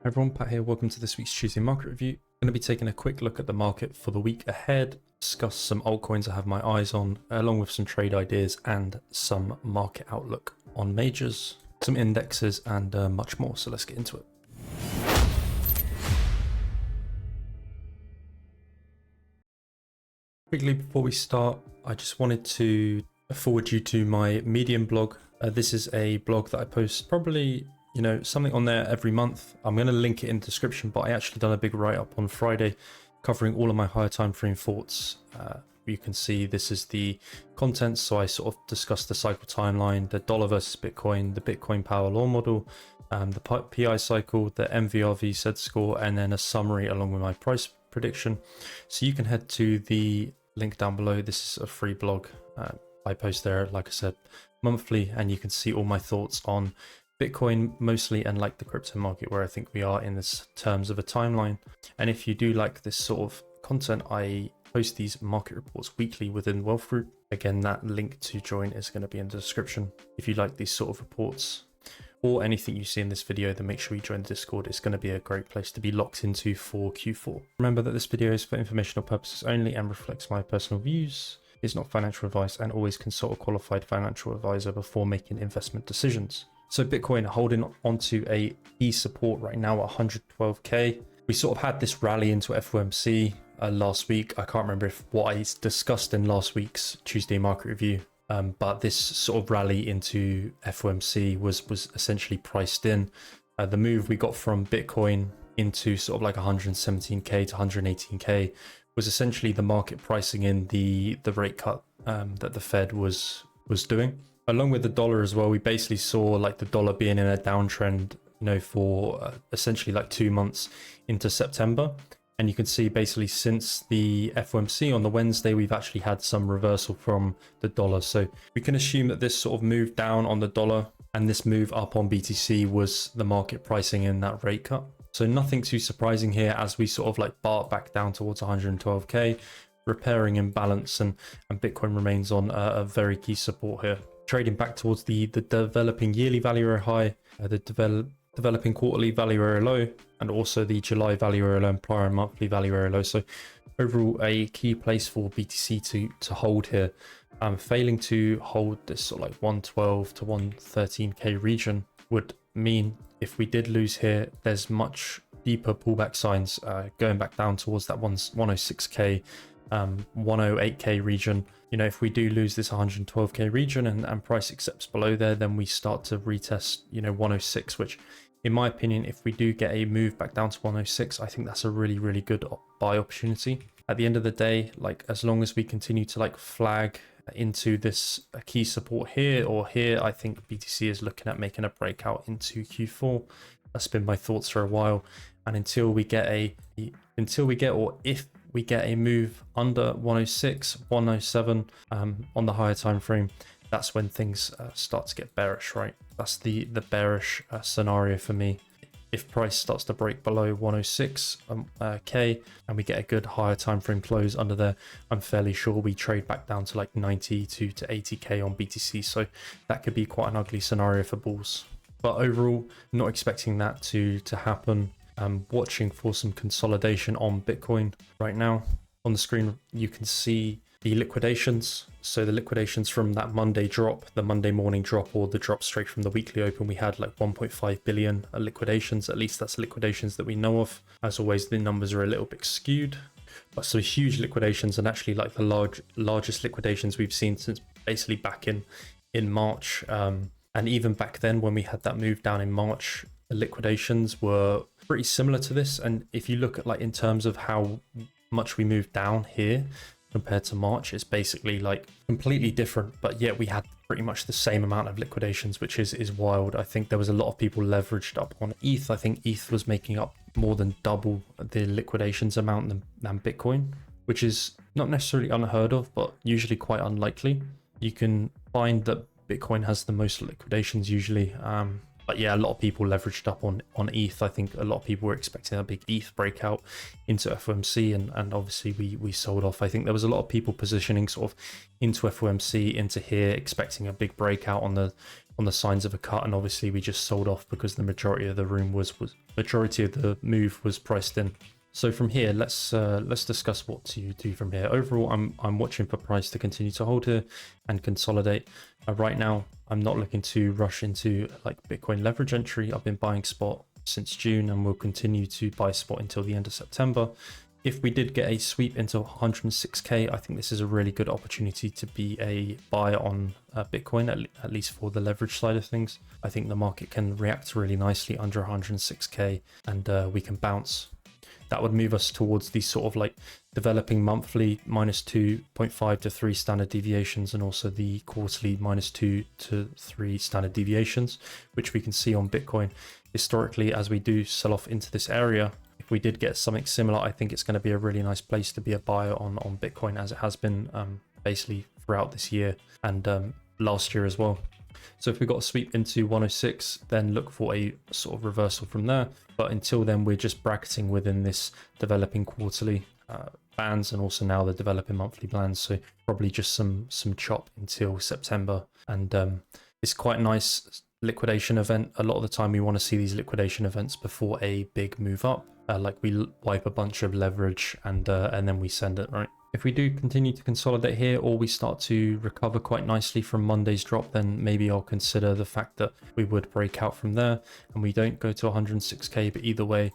Everyone, Pat here. Welcome to this week's Tuesday market review. I'm going to be taking a quick look at the market for the week ahead, discuss some altcoins I have my eyes on, along with some trade ideas and some market outlook on majors, some indexes, and much more. So let's get into it. Quickly before we start, I just wanted to forward you to my Medium blog. This is a blog that I post probably something on there every month. I'm going to link it in the description, but I actually done a big write-up on Friday covering all of my higher time frame thoughts. You can see this is the contents. So I sort of discussed the cycle timeline, the dollar versus Bitcoin, the Bitcoin power law model, the PI cycle, the MVRV Z score, and then a summary along with my price prediction. So you can head to the link down below. This is a free blog. I post there, like I said, monthly, and you can see all my thoughts on Bitcoin mostly, and like the crypto market, where I think we are in this terms of a timeline. And if you do like this sort of content, I post these market reports weekly within Wealth Group. Again, that link to join is going to be in the description. If you like these sort of reports or anything you see in this video, then make sure you join the Discord. It's going to be a great place to be locked into for Q4. Remember that this video is for informational purposes only and reflects my personal views. It's not financial advice, and always consult a qualified financial advisor before making investment decisions. So Bitcoin holding onto a key support right now at 112k. We sort of had this rally into FOMC last week. I can't remember if what I discussed in last week's Tuesday market review, but this sort of rally into FOMC was essentially priced in. The move we got from Bitcoin into sort of like 117k to 118k was essentially the market pricing in the rate cut that the Fed was doing. Along with the dollar as well, we basically saw like the dollar being in a downtrend, for essentially like 2 months into September. And you can see basically since the FOMC on the Wednesday, we've actually had some reversal from the dollar. So we can assume that this sort of move down on the dollar and this move up on BTC was the market pricing in that rate cut. So nothing too surprising here as we sort of like bar back down towards 112k, repairing imbalance, and Bitcoin remains on a very key support here. Trading back towards the developing yearly value area high, the developing quarterly value area low, and also the July value area low and prior monthly value area low. So overall, a key place for BTC to hold here. Failing to hold this sort of like 112 to 113k region would mean if we did lose here, there's much deeper pullback signs going back down towards that 106k, 108k region. If we do lose this 112k region and price accepts below there, then we start to retest 106, which in my opinion, if we do get a move back down to 106, I think that's a really good buy opportunity. At the end of the day, like as long as we continue to like flag into this key support here or here, I think BTC is looking at making a breakout into Q4. That's been my thoughts for a while, and until we get if we get a move under 106, 107 on the higher time frame, that's when things start to get bearish, right? That's the bearish scenario for me. If price starts to break below 106k and we get a good higher time frame close under there, I'm fairly sure we trade back down to like 92 to 80k on BTC. So that could be quite an ugly scenario for bulls. But overall, not expecting that to happen. I'm watching for some consolidation on Bitcoin right now. On the screen, you can see the liquidations. So the liquidations from that Monday drop, the Monday morning drop, or the drop straight from the weekly open, we had like 1.5 billion liquidations. At least that's liquidations that we know of. As always, the numbers are a little bit skewed. But so huge liquidations, and actually like the largest liquidations we've seen since basically back in March. And even back then when we had that move down in March, the liquidations were pretty similar to this. And if you look at like in terms of how much we moved down here compared to March, it's basically like completely different, but yet we had pretty much the same amount of liquidations, which is wild. I think there was a lot of people leveraged up on ETH. I think ETH was making up more than double the liquidations amount than Bitcoin, which is not necessarily unheard of, but usually quite unlikely. You can find that Bitcoin has the most liquidations usually But yeah, a lot of people leveraged up on ETH. I think a lot of people were expecting a big ETH breakout into FOMC, and obviously we sold off. I think there was a lot of people positioning sort of into FOMC, into here, expecting a big breakout on the signs of a cut, and obviously we just sold off because the majority of the room was majority of the move was priced in. So from here, let's discuss what to do from here. Overall, I'm watching for price to continue to hold here and consolidate. Right now, I'm not looking to rush into like Bitcoin leverage entry. I've been buying spot since June and will continue to buy spot until the end of September. If we did get a sweep into 106k, I think this is a really good opportunity to be a buyer on Bitcoin, at least for the leverage side of things. I think the market can react really nicely under 106k, and we can bounce. That would move us towards these sort of like developing monthly -2.5 to 3 standard deviations, and also the quarterly -2 to 3 standard deviations, which we can see on Bitcoin. Historically, as we do sell off into this area, if we did get something similar, I think it's going to be a really nice place to be a buyer on Bitcoin, as it has been basically throughout this year and last year as well. So if we got a sweep into 106, then look for a sort of reversal from there. But until then, we're just bracketing within this developing quarterly bands, and also now the developing monthly bands. So probably just some chop until September. And it's quite a nice liquidation event. A lot of the time we want to see these liquidation events before a big move up. Like we wipe a bunch of leverage and then we send it, right? If we do continue to consolidate here, or we start to recover quite nicely from Monday's drop, then maybe I'll consider the fact that we would break out from there and we don't go to 106k. But either way,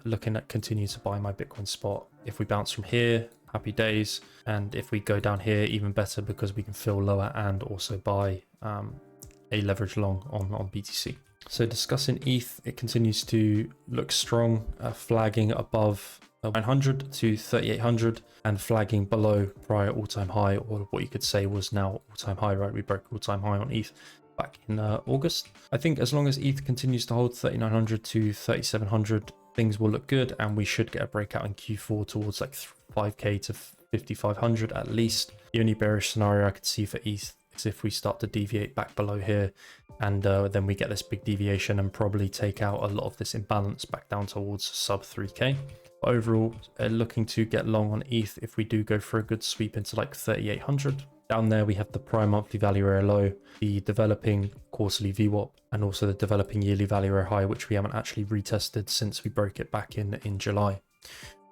looking at continue to buy my Bitcoin spot. If we bounce from here, happy days. And if we go down here, even better, because we can fill lower and also buy a leverage long on BTC. So discussing ETH, it continues to look strong, flagging above 900 to 3800 and flagging below prior all-time high, or what you could say was now all-time high, right? We broke all-time high on ETH back in August. I think as long as ETH continues to hold 3900 to 3700, things will look good, and we should get a breakout in Q4 towards like 5k to 5500 at least. The only bearish scenario I could see for ETH is if we start to deviate back below here, and then we get this big deviation and probably take out a lot of this imbalance back down towards sub 3k. Overall, looking to get long on ETH if we do go for a good sweep into like 3800. Down there we have the prime monthly value area low, the developing quarterly VWAP, and also the developing yearly value area high, which we haven't actually retested since we broke it back in July.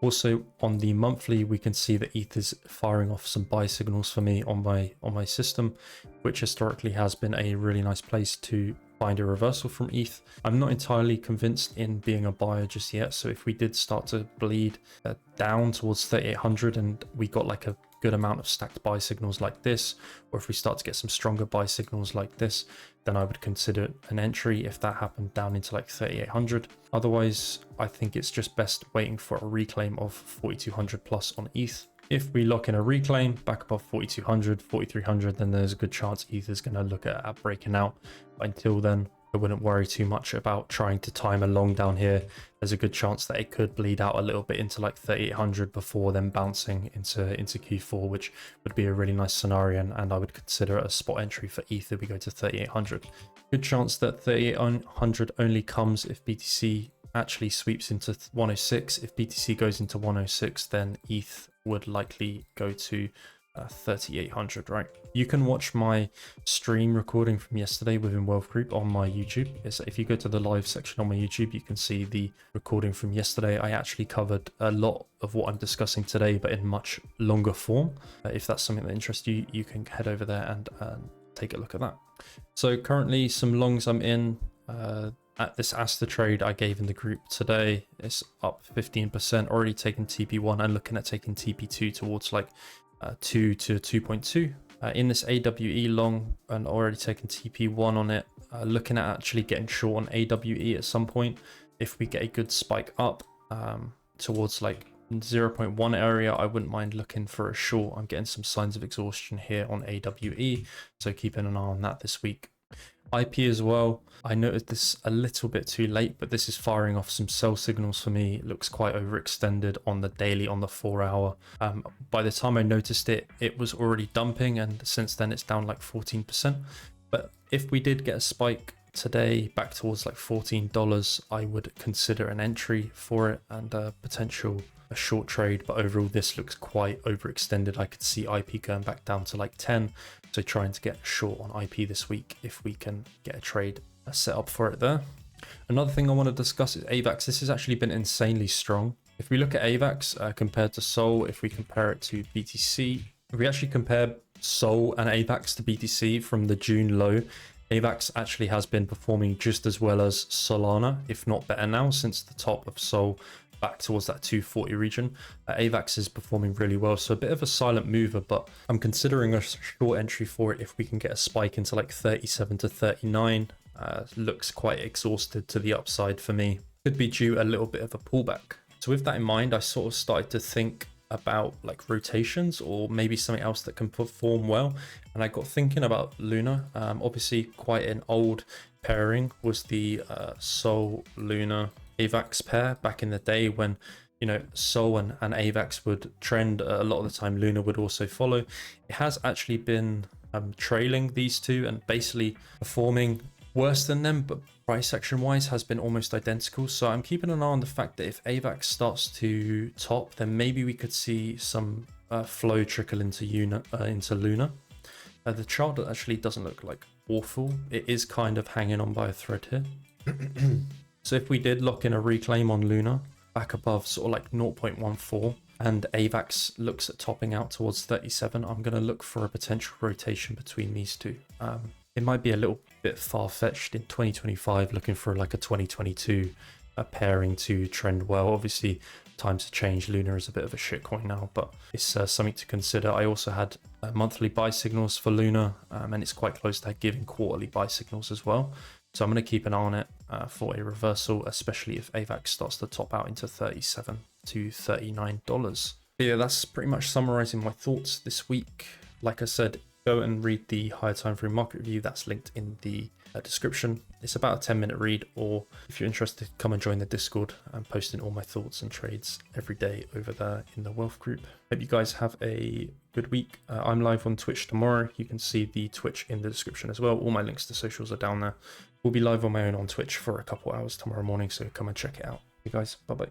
Also on the monthly, we can see that ETH is firing off some buy signals for me on my system, which historically has been a really nice place to find a reversal from ETH. I'm not entirely convinced in being a buyer just yet. So if we did start to bleed down towards 3800 and we got like a good amount of stacked buy signals like this, or if we start to get some stronger buy signals like this, then I would consider an entry if that happened down into like 3800. Otherwise, I think it's just best waiting for a reclaim of 4200 plus on ETH. If we lock in a reclaim back above 4200, 4300, then there's a good chance ETH is going to look at breaking out. But until then, I wouldn't worry too much about trying to time a long down here. There's a good chance that it could bleed out a little bit into like 3800 before then bouncing into Q4, which would be a really nice scenario, and I would consider it a spot entry for ETH if we go to 3800. Good chance that 3800 only comes if BTC actually sweeps into 106. If BTC goes into 106, then ETH would likely go to 3800, right? You can watch my stream recording from yesterday within Wealth Group on my YouTube. If you go to the live section on my YouTube, you can see the recording from yesterday. I actually covered a lot of what I'm discussing today, but in much longer form. If that's something that interests you, you can head over there and take a look at that. So currently some longs I'm in. At this Aster trade I gave in the group today, it's up 15%, already taken TP1 and looking at taking TP2 towards like 2 to 2.2. In this AWE long and already taken TP1 on it, looking at actually getting short on AWE at some point. If we get a good spike up towards like 0.1 area, I wouldn't mind looking for a short. I'm getting some signs of exhaustion here on AWE, so keeping an eye on that this week. IP as well, I noted this a little bit too late, but this is firing off some sell signals for me. It looks quite overextended on the daily, on the 4 hour. By the time I noticed it, it was already dumping, and since then it's down like 14%. But if we did get a spike today back towards like $14, I would consider an entry for it and a short trade. But overall, this looks quite overextended. I could see IP going back down to like 10. So trying to get short on IP this week if we can get a trade set up for it there. Another thing I want to discuss is AVAX. This has actually been insanely strong. If we look at AVAX compared to Sol, if we compare it to BTC, if we actually compare Sol and AVAX to BTC from the June low, AVAX actually has been performing just as well as Solana, if not better now, since the top of Sol back towards that 240 region. AVAX is performing really well, so a bit of a silent mover, but I'm considering a short entry for it if we can get a spike into like 37 to 39. Looks quite exhausted to the upside for me. Could be due a little bit of a pullback. So with that in mind, I sort of started to think about like rotations or maybe something else that can perform well, and I got thinking about Luna. Obviously quite an old pairing was the Sol Luna AVAX pair back in the day when, you know, Sol and AVAX would trend. A lot of the time Luna would also follow. It has actually been trailing these two and basically performing worse than them, but price action wise has been almost identical. So I'm keeping an eye on the fact that if AVAX starts to top, then maybe we could see some flow trickle into Luna. The chart actually doesn't look like awful. It is kind of hanging on by a thread here. So if we did lock in a reclaim on Luna back above sort of like 0.14 and AVAX looks at topping out towards 37, I'm going to look for a potential rotation between these two. It might be a little bit far-fetched in 2025 looking for like a 2022 pairing to trend well. Obviously times have changed. Luna is a bit of a shitcoin now, but it's something to consider. I also had monthly buy signals for Luna, and it's quite close to giving quarterly buy signals as well. So I'm going to keep an eye on it for a reversal, especially if AVAX starts to top out into $37 to $39. But yeah, that's pretty much summarizing my thoughts this week. Like I said, go and read the higher time frame market review. That's linked in the description. It's about a 10-minute read, or if you're interested, come and join the Discord. I'm posting all my thoughts and trades every day over there in the wealth group. Hope you guys have a good week. I'm live on Twitch tomorrow. You can see the Twitch in the description as well. All my links to socials are down there. We'll be live on my own on Twitch for a couple hours tomorrow morning, so come and check it out. You guys, bye bye.